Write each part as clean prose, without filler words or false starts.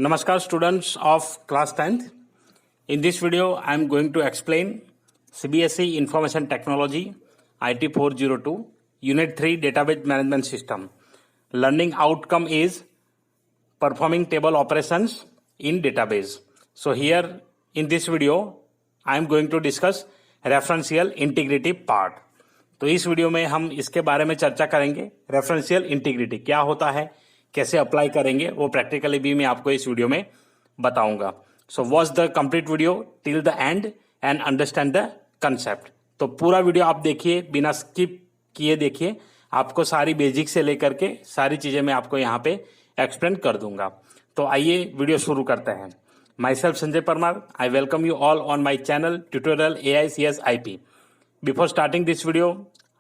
Namaskar students of class 10th. In this video, I am going to explain CBSE Information Technology IT 402 Unit 3 Database Management System. Learning outcome is performing table operations in database. So here in this video, I am going to discuss referential integrity part. तो इस video में हम इसके बारे में चर्चा करेंगे referential integrity क्या होता है, कैसे अप्लाई करेंगे, वो प्रैक्टिकली भी मैं आपको इस वीडियो में बताऊंगा. So watch the complete video till the end and understand the concept. तो पूरा वीडियो आप देखिए, बिना स्किप किए देखिए. आपको सारी बेसिक से लेकर के सारी चीजें मैं आपको यहाँ पे एक्सप्लेन कर दूंगा. तो आइए वीडियो शुरू करते हैं. My self Sanjay Parmar. I welcome you all on my channel tutorial AICS IP. Before starting this video,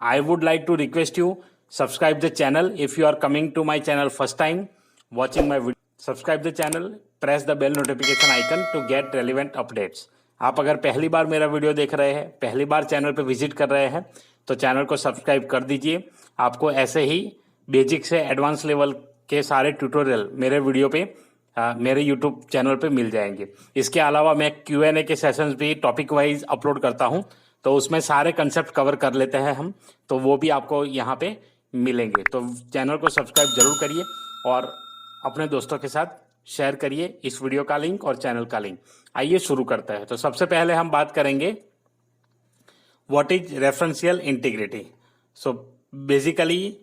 I would like to request you subscribe the channel if you are coming to my channel first time watching my video. Subscribe the channel, press the bell notification icon to get relevant updates. आप अगर पहली बार मेरा video देख रहे हैं, पहली बार channel पे visit कर रहे हैं, तो चैनल को सब्सक्राइब कर दीजिए. आपको ऐसे ही बेसिक से एडवांस लेवल के सारे ट्यूटोरियल मेरे वीडियो पे मेरे यूट्यूब चैनल पे मिल जाएंगे. इसके अलावा मैं Q&A के सेशंस भी टॉपिक वाइज अपलोड करता हूं, तो उसमें सारे कंसेप्ट कवर कर लेते हैं हम, तो वो भी आपको यहाँ पे मिलेंगे. तो चैनल को सब्सक्राइब जरूर करिए और अपने दोस्तों के साथ शेयर करिए इस वीडियो का लिंक और चैनल का लिंक. आइए शुरू करते हैं. तो सबसे पहले हम बात करेंगे what is referential integrity. So basically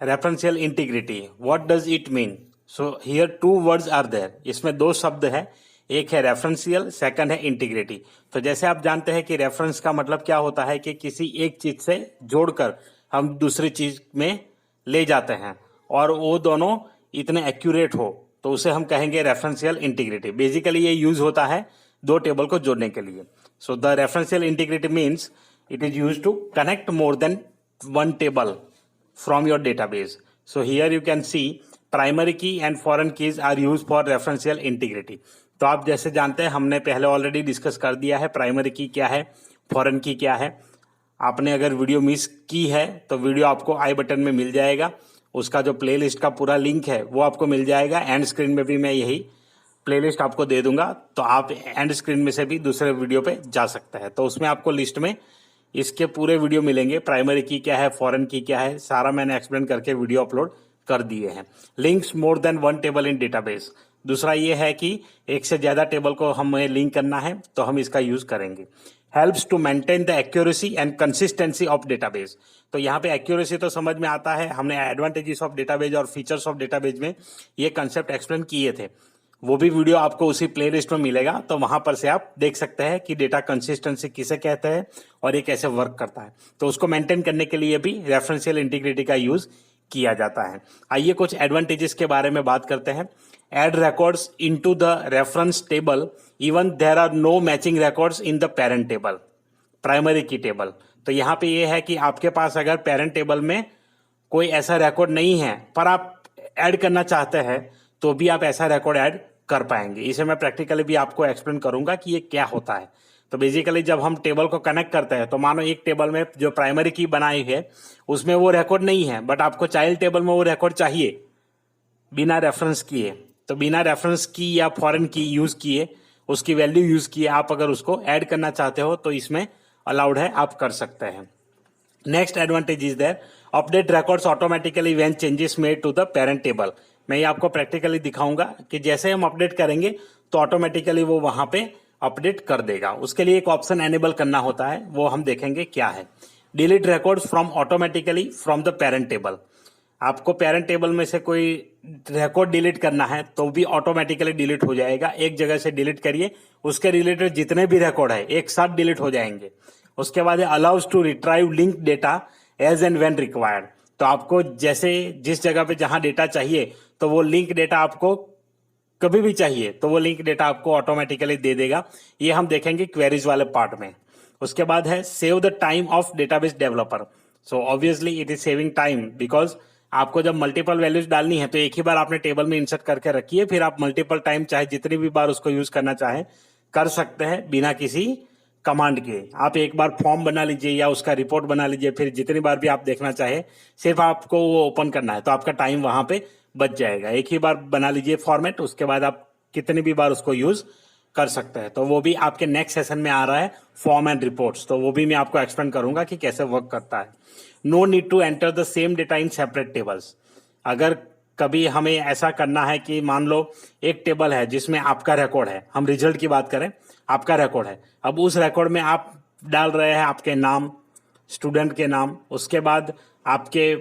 referential integrity what does it mean. So here two words are there. इसमें दो शब्द है, एक है रेफरेंशियल, सेकंड है इंटीग्रिटी. तो जैसे आप जानते हैं कि रेफरेंस का मतलब क्या होता है कि किसी एक चीज से जोड़कर हम दूसरी चीज में ले जाते हैं और वो दोनों इतने एक्यूरेट हो, तो उसे हम कहेंगे रेफरेंशियल इंटीग्रिटी. बेसिकली ये यूज होता है दो टेबल को जोड़ने के लिए. So the referential integrity means it is use to connect more than one table from your database. So here you can see primary key and foreign keys are use for referential integrity. तो आप जैसे जानते हैं, हमने पहले already discuss कर दिया है प्राइमरी की क्या है, फॉरेन की क्या है. आपने अगर वीडियो मिस की है तो वीडियो आपको आई बटन में मिल जाएगा. उसका जो प्लेलिस्ट का पूरा लिंक है वो आपको मिल जाएगा. एंड स्क्रीन में भी मैं यही प्लेलिस्ट आपको दे दूंगा, तो आप एंड स्क्रीन में से भी दूसरे वीडियो पे जा सकते हैं. तो उसमें आपको लिस्ट में इसके पूरे वीडियो मिलेंगे. प्राइमरी की क्या है, फॉरेन की क्या है, सारा मैंने एक्सप्लेन करके वीडियो अपलोड कर दिए हैं. लिंक्स मोर देन वन टेबल इन डेटाबेस. दूसरा ये है कि एक से ज्यादा टेबल को हमें लिंक करना है तो हम इसका यूज करेंगे. Helps to maintain the accuracy and consistency of database. तो यहाँ पे एक्यूरेसी तो समझ में आता है, हमने एडवांटेजेस ऑफ डेटाबेस और फीचर्स ऑफ डेटाबेस में ये कंसेप्ट एक्सप्लेन किए थे. वो भी वीडियो आपको उसी प्लेलिस्ट में मिलेगा, तो वहां पर से आप देख सकते हैं कि डेटा कंसिस्टेंसी किसे कहते हैं और ये कैसे वर्क करता है. तो उसको मेंटेन करने के लिए भी रेफरेंशियल इंटीग्रिटी का यूज किया जाता है. आइए कुछ एडवांटेजेस के बारे में बात करते हैं. Add records into the reference table even there are no matching records in the parent table. Primary की टेबल. तो यहाँ पे ये है कि आपके पास अगर पेरेंट टेबल में कोई ऐसा रिकॉर्ड नहीं है पर आप ऐड करना चाहते हैं, तो भी आप ऐसा रिकॉर्ड ऐड कर पाएंगे. इसे मैं प्रैक्टिकली भी आपको एक्सप्लेन करूंगा कि ये क्या होता है. तो बेसिकली जब हम टेबल को कनेक्ट करते हैं, तो मानो एक टेबल में जो प्राइमरी की बनाई है उसमें वो रिकॉर्ड नहीं है, बट आपको चाइल्ड टेबल में वो रिकॉर्ड चाहिए बिना रेफरेंस किए. तो बिना रेफरेंस की या फॉरेन की यूज किए, उसकी वैल्यू यूज किए, आप अगर उसको ऐड करना चाहते हो तो इसमें अलाउड है, आप कर सकते हैं. Next advantage is their update records automatically when changes made to the parent table. मैं ये आपको प्रैक्टिकली दिखाऊंगा कि जैसे हम अपडेट करेंगे तो ऑटोमेटिकली वो वहां पे अपडेट कर देगा. उसके लिए एक ऑप्शन एनेबल करना होता है, वो हम देखेंगे क्या है. Delete records from automatically from the parent table. आपको पेरेंट टेबल में से कोई रिकॉर्ड डिलीट करना है तो भी ऑटोमेटिकली डिलीट हो जाएगा. एक जगह से डिलीट करिए, उसके रिलेटेड जितने भी रिकॉर्ड है एक साथ डिलीट हो जाएंगे. उसके बाद allows to retrieve link data as and when required. तो आपको जैसे जिस जगह पे जहां डेटा चाहिए, तो वो लिंक डेटा आपको कभी भी चाहिए तो वो लिंक डेटा आपको ऑटोमेटिकली दे देगा. ये हम देखेंगे क्वेरीज वाले पार्ट में. उसके बाद है save the time of database developer. So obviously it is saving time, because आपको जब मल्टीपल वैल्यूज डालनी है तो एक ही बार आपने टेबल में इंसर्ट करके रखिए, फिर आप मल्टीपल टाइम चाहे जितनी भी बार उसको यूज करना चाहे कर सकते हैं बिना किसी कमांड के. आप एक बार फॉर्म बना लीजिए या उसका रिपोर्ट बना लीजिए, फिर जितनी बार भी आप देखना चाहे सिर्फ आपको वो ओपन करना है, तो आपका टाइम वहां पे बच जाएगा। एक ही बार बना लीजिए फॉर्मेट, उसके बाद आप कितनी भी बार उसको यूज कर सकते हैं। तो वो भी आपके नेक्स्ट सेशन में आ रहा है, फॉर्म एंड रिपोर्ट्स, तो वो भी मैं आपको एक्सप्लेन करूंगा कि कैसे वर्क करता है। No need to enter the same data in separate tables. अगर कभी हमें ऐसा करना है कि मान लो एक टेबल है जिसमें आपका रिकॉर्ड है, हम रिजल्ट की बात करें, आपका रिकॉर्ड है, अब उस रिकॉर्ड में आप डाल रहे हैं आपके नाम, स्टूडेंट के नाम, उसके बाद आपके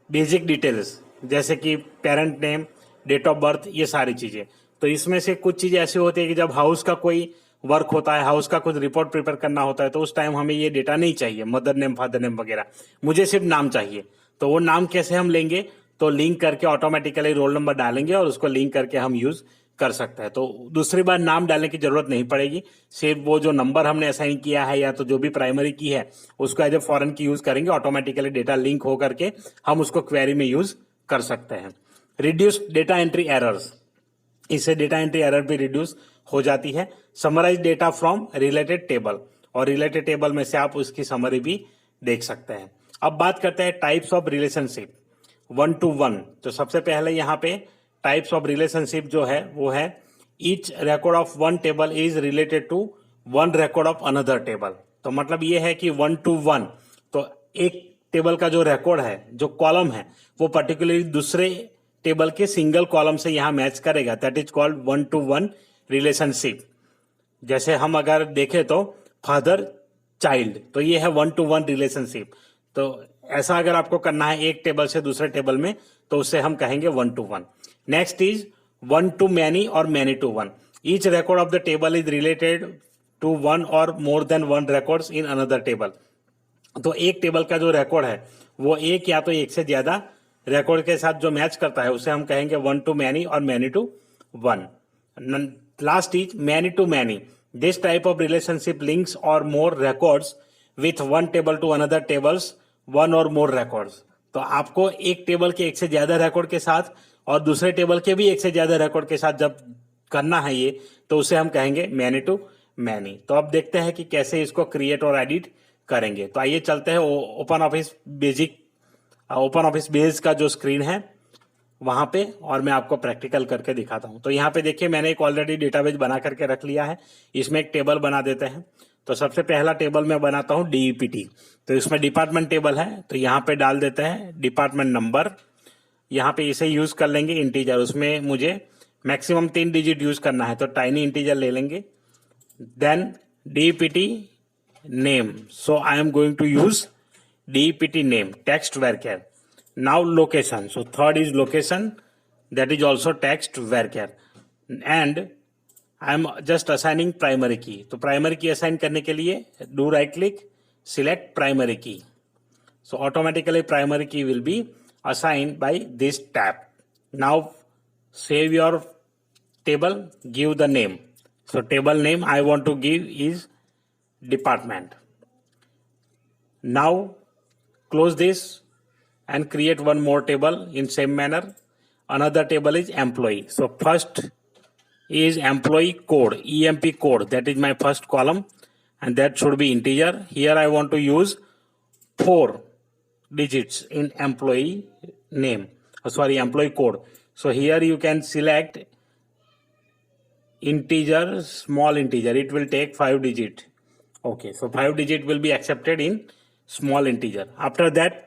बेसिक डिटेल्स जैसे कि parent name, date of birth, ये सारी चीजें। तो इसमें से कुछ चीजें ऐसी होती है कि जब हाउस का कोई वर्क होता है, हाउस का कुछ रिपोर्ट प्रिपेयर करना होता है, तो उस टाइम हमें ये डेटा नहीं चाहिए, मदर नेम, फादर नेम वगैरह, मुझे सिर्फ नाम चाहिए। तो वो नाम कैसे हम लेंगे, तो लिंक करके ऑटोमेटिकली रोल नंबर डालेंगे और उसको लिंक करके हम यूज कर सकते हैं। तो दूसरी बार नाम डालने की जरूरत नहीं पड़ेगी, सिर्फ वो जो नंबर हमने असाइन किया है या तो जो भी प्राइमरी की है उसको एज ए फॉरेन की यूज करेंगे, ऑटोमेटिकली डेटा लिंक हो करके हम उसको क्वेरी में यूज कर सकते हैं। रिड्यूस डेटा एंट्री एरर्स, इससे डेटा एंट्री एरर भी रिड्यूस हो जाती है। Summarize data from related table, और रिलेटेड टेबल में से आप उसकी समरी भी देख सकते हैं। अब बात करते हैं टाइप्स ऑफ रिलेशनशिप, 1 to 1। तो सबसे पहले यहाँ पे टाइप्स ऑफ रिलेशनशिप जो है वो है each record of one table is related to one record of another table. तो मतलब ये है कि 1 to 1, तो एक टेबल का जो रिकॉर्ड है, जो कॉलम है, वो पर्टिकुलरली दूसरे टेबल के सिंगल कॉलम से यहाँ मैच करेगा, that is called 1 to 1 relationship. जैसे हम अगर देखें तो फादर चाइल्ड, तो ये है 1 to 1 रिलेशनशिप। तो ऐसा अगर आपको करना है एक टेबल से दूसरे टेबल में, तो उससे हम कहेंगे 1 to 1। Next is 1 to many और many to 1। Each record of the table is related to one or more than one records in another table. तो एक टेबल का जो रिकॉर्ड है वो एक या तो एक से ज्यादा रिकॉर्ड के साथ जो मैच करता है उसे हम कहेंगे 1 to many और many to 1। Last is many to many। This type of relationship links or more records with one table to another tables one or more records. तो आपको एक टेबल के एक से ज्यादा रिकॉर्ड के साथ और दूसरे टेबल के भी एक से ज्यादा रिकॉर्ड के साथ जब करना है ये, तो उसे हम कहेंगे मैनी टू मैनी। तो अब देखते हैं कि कैसे इसको क्रिएट और एडिट करेंगे। तो आइए चलते हैं open office basic, open office base का जो स्क्रीन है वहां पे, और मैं आपको प्रैक्टिकल करके दिखाता हूं। तो यहाँ पे देखिए मैंने एक ऑलरेडी डेटाबेस बना करके रख लिया है, इसमें एक टेबल बना देते हैं। तो सबसे पहला टेबल मैं बनाता हूं डीईपीटी। तो इसमें डिपार्टमेंट टेबल है, तो यहाँ पे डाल देते हैं डिपार्टमेंट नंबर। यहाँ पे इसे यूज कर लेंगे इंटीजर, उसमें मुझे मैक्सिमम 3 डिजिट यूज करना है, तो टाइनी इंटीजर ले लेंगे। Then DEPT name, so I am going to use DEPT name text varchar. Now location, so third is location, that is also text varchar, and I am just assigning primary key. तो primary की assign करने के लिए do right click, select primary की, so automatically primary key will be assigned by this tab. Now save your table, give the name. So table name I want to give is department. Now close this and create one more table in same manner. Another table is employee. So first is employee code, EMP code, that is my first column, and that should be integer. Here I want to use 4 digits in employee name, employee code. So here you can select integer, small integer, it will take 5 digit. Okay, so 5 digit will be accepted in small integer. After that,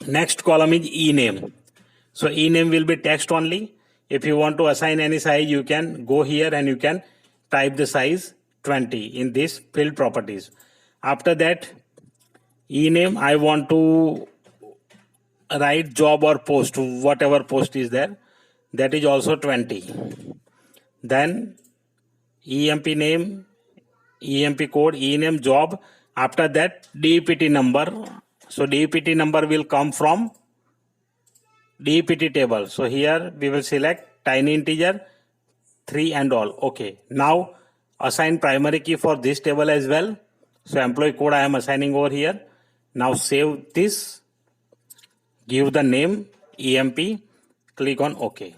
next column is ename. So ename will be text only. If you want to assign any size, you can go here and you can type the size 20 in this field properties. After that, ename I want to write job or post, whatever post is there, that is also 20. Then EMP name, EMP code, ename job. After that, DPT number. So DPT number will come from DPT table. So here we will select tiny integer 3 and all. Okay. Now assign primary key for this table as well. So employee code I am assigning over here. Now save this, give the name EMP, click on OK.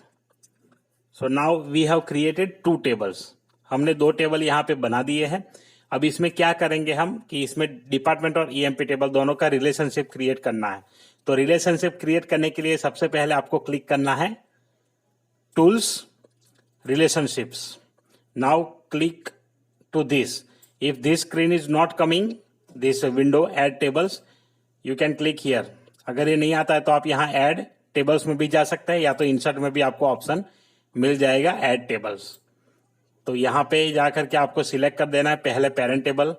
So now we have created 2 tables. हमने 2 table यहाँ पे बना दिए हैं। अब इसमें क्या करेंगे हम कि इसमें डिपार्टमेंट और ईएमपी टेबल दोनों का रिलेशनशिप क्रिएट करना है। तो रिलेशनशिप क्रिएट करने के लिए सबसे पहले आपको क्लिक करना है tools, relationships. Now click to this. If this screen is not coming, this window add tables, you can click here. अगर ये नहीं आता है तो आप यहाँ add tables में भी जा सकते हैं, या तो insert में भी आपको ऑप्शन मिल जाएगा add tables। तो यहाँ पे जाकर के आपको सिलेक्ट कर देना है पहले पेरेंट टेबल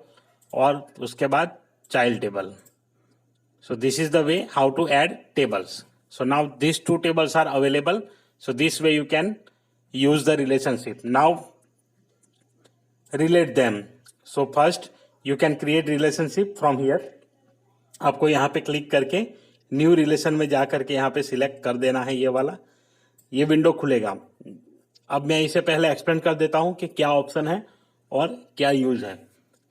और उसके बाद child table. So this is the way how to add tables. So now these two tables are available. So this way you can use the relationship. Now relate them. So first you can create relationship from here. आपको यहाँ पे click करके new relation में जा करके यहाँ पे select कर देना है ये वाला, ये विंडो खुलेगा। अब मैं इसे पहले एक्सप्लेन कर देता हूँ कि क्या ऑप्शन है और क्या यूज है।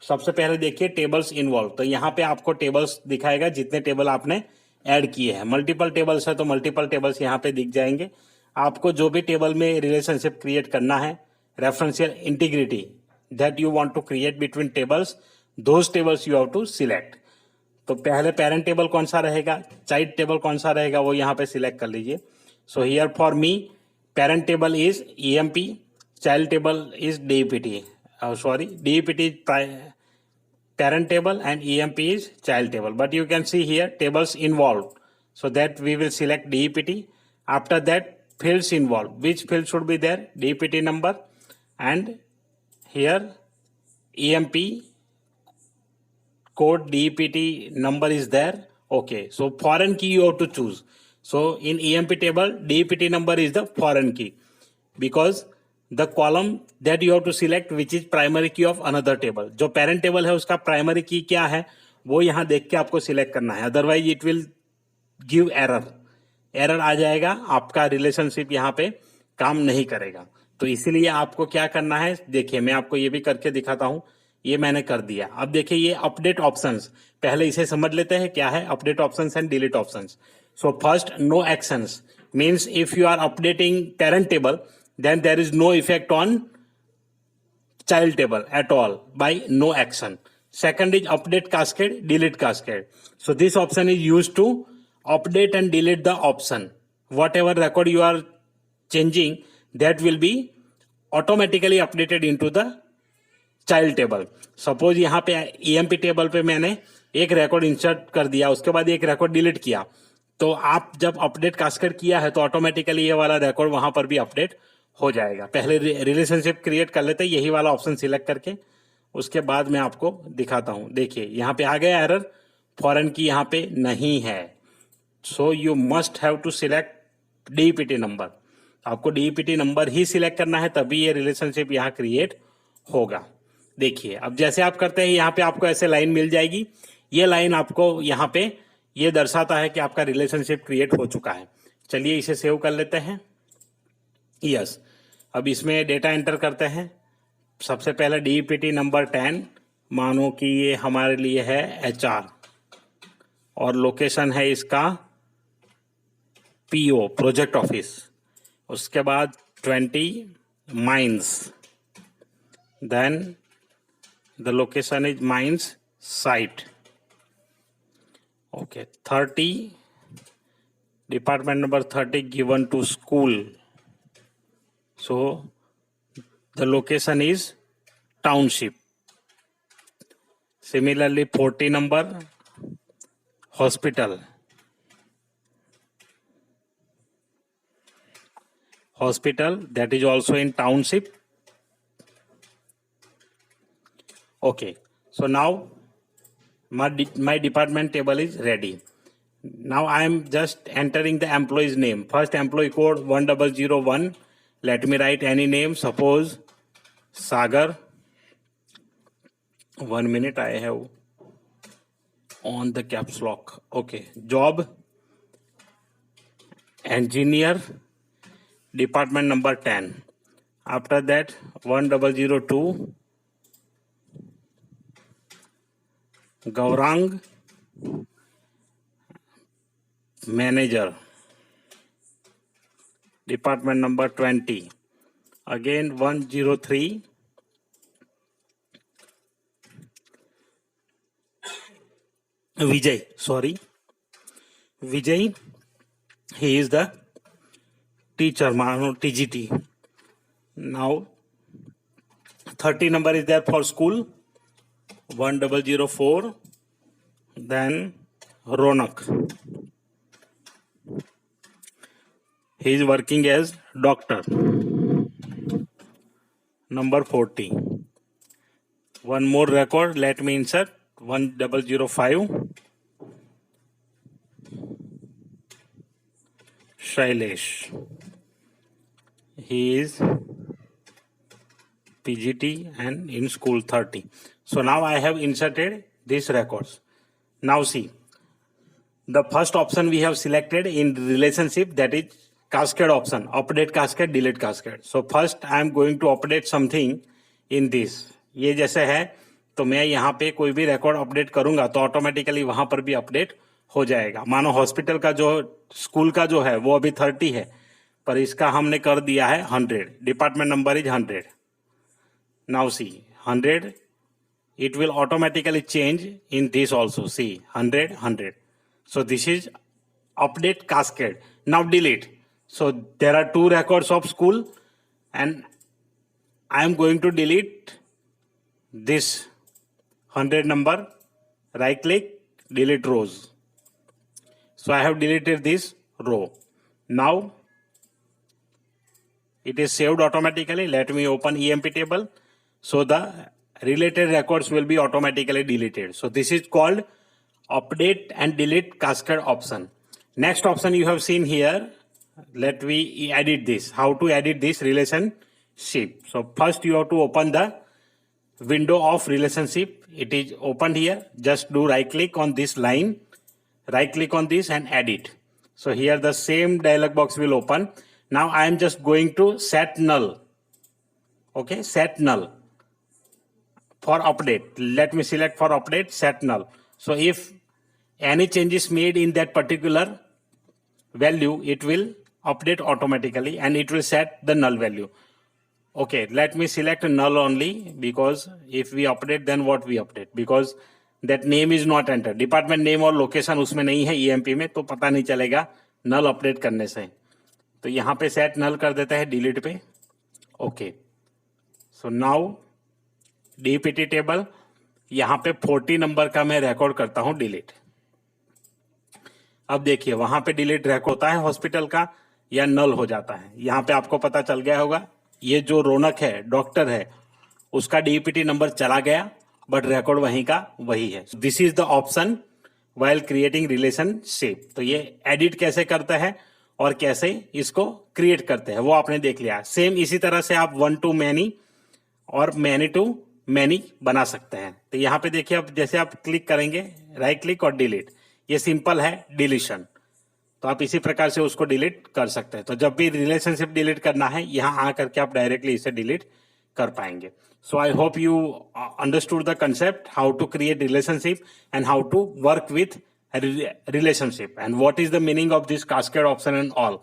सबसे पहले देखिए टेबल्स इन्वॉल्व, तो यहाँ पे आपको टेबल्स दिखाएगा जितने टेबल आपने ऐड किए हैं। मल्टीपल टेबल्स है तो मल्टीपल टेबल्स यहाँ पे दिख जाएंगे। आपको जो भी टेबल में रिलेशनशिप क्रिएट करना है, referential integrity that you want to create between tables, those tables you have to select. तो पहले पेरेंट टेबल कौन सा रहेगा, चाइल्ड टेबल कौन सा रहेगा, वो यहाँ पे सिलेक्ट कर लीजिए। So here for me parent table is EMP, child table is DEPT, DEPT is parent table and EMP is child table, but you can see here tables involved, so that we will select DEPT. After that fields involved, which field should be there, DEPT number, and here EMP code DEPT number is there. Okay, so foreign key you have to choose. So in EMP table DEPT number is the foreign key, because the column that you have to select which is primary key of another table. जो parent table है उसका primary key क्या है वो यहाँ देख के आपको select करना है, otherwise it will give error आ जाएगा, आपका relationship यहाँ पे काम नहीं करेगा। तो इसीलिए आपको क्या करना है, देखिए मैं आपको ये भी करके दिखाता हूँ। ये मैंने कर दिया। अब देखिए ये अपडेट ऑप्शंस, पहले इसे समझ लेते हैं क्या है update options and delete options. So first no actions means if you are updating parent table then there is no effect on child table at all by no action. Second is update cascade, delete cascade. So this option is used to update and delete the option. Whatever record you are changing, that will be automatically updated into the child table. Suppose यहाँ पे EMP table पे मैंने एक record insert कर दिया, उसके बाद एक रिकॉर्ड डिलीट किया, तो आप जब अपडेट कास्केड किया है तो ऑटोमेटिकली ये वाला रिकॉर्ड वहां पर भी अपडेट हो जाएगा। पहले रिलेशनशिप क्रिएट कर लेते हैं यही वाला ऑप्शन सिलेक्ट करके, उसके बाद मैं आपको दिखाता हूं। देखिए यहाँ पे आ गया एरर, फॉरेन की यहाँ पे नहीं है। So you must have to select DEPT number, आपको डीईपीटी नंबर ही सिलेक्ट करना है तभी ये रिलेशनशिप यहाँ क्रिएट होगा। देखिए अब जैसे आप करते हैं यहाँ पे आपको ऐसे लाइन मिल जाएगी, ये लाइन आपको यहाँ पे ये दर्शाता है कि आपका रिलेशनशिप क्रिएट हो चुका है। चलिए इसे सेव कर लेते हैं। यस, अब इसमें डेटा एंटर करते हैं। सबसे पहले डीईपीटी नंबर 10, मानो कि ये हमारे लिए है HR और लोकेशन है इसका PO प्रोजेक्ट ऑफिस, उसके बाद 20 mines, then the location is mines site. Okay 30 department number 30 given to school, so the location is township. Similarly 40 number hospital, that is also in township. Okay, so now my department table is ready. Now I am just entering the employee's name. First employee code 1001. Let me write any name, suppose Sagar. 1 minute, I have on the caps lock. Okay, job engineer, department number 10. After that 1002 Gaurang, manager, department number 20. Again 103 Vijay, sorry, Vijay, he is the teacher, mano TGT. Now 30 number is there for school, 1004. Then Ronak, he is working as doctor, number 40. One more record, let me insert 1005. Shailesh, he is PGT and in school 30. So now I have inserted these records. Now see, the first option we have selected in relationship, that is cascade option, update cascade, delete cascade. So first I am going to update something in this. ये जैसे है तो मैं यहाँ पे कोई भी record update करूंगा तो ऑटोमेटिकली वहां पर भी अपडेट हो जाएगा. मानो हॉस्पिटल का जो स्कूल का जो है वो अभी 30 है, पर इसका हमने कर दिया है 100. Department number is 100. Now see 100, it will automatically change in this also. See 100, 100. So this is update cascade. Now delete. So there are 2 records of school and I am going to delete this 100 number. Right click, delete rows. So I have deleted this row. Now it is saved automatically. Let me open EMP table. So the related records will be automatically deleted. So this is called update and delete cascade option. Next option you have seen here. Let me edit this. How to edit this relationship? So first you have to open the window of relationship. It is opened here. Just do right click on this line, right click on this and edit. So here the same dialog box will open. Now I am just going to set null. Okay, set null for update. Let me select for update, set null. So if any changes made in that particular value, it will update automatically and it will set the null value. Okay, let me select null only, because if we update then what we update, because that name is not entered. Department name और location उसमें नहीं है EMP में, तो पता नहीं चलेगा नल update करने से. तो यहाँ पे सेट नल कर देता है डिलीट पे. Okay, so now DPT table, यहाँ पे 40 नंबर का मैं रिकॉर्ड करता हूं डिलीट. अब देखिए वहां पे डिलीट रिकॉर्ड होता है हॉस्पिटल का या नल हो जाता है. यहाँ पे आपको पता चल गया होगा, ये जो रौनक है डॉक्टर है उसका DPT नंबर चला गया, बट रिकॉर्ड वहीं का वही है. This is the option while creating relationship. तो ये एडिट कैसे करता है और कैसे इसको क्रिएट करते हैं वो आपने देख लिया. सेम इसी तरह से आप 1 to many और many to many बना सकते हैं. तो यहाँ पे देखिए, अब जैसे आप क्लिक करेंगे राइट क्लिक और डिलीट, ये सिंपल है डिलीशन. तो आप इसी प्रकार से उसको डिलीट कर सकते हैं. तो जब भी रिलेशनशिप डिलीट करना है यहाँ आकर के आप डायरेक्टली इसे डिलीट कर पाएंगे. So I hope you understood the concept how to create relationship and how to work with relationship and what is the meaning of this cascade option and all.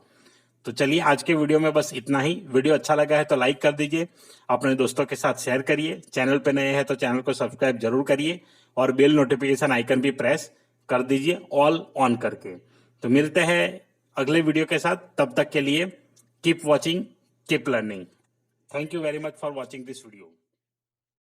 तो चलिए आज के वीडियो में बस इतना ही. वीडियो अच्छा लगा है तो लाइक कर दीजिए, अपने दोस्तों के साथ शेयर करिए. चैनल पे नए हैं तो चैनल को सब्सक्राइब जरूर करिए और बेल नोटिफिकेशन आइकन भी प्रेस कर दीजिए ऑल ऑन करके. तो मिलते हैं अगले वीडियो के साथ. तब तक के लिए keep watching, keep learning. Thank you very much for watching this video.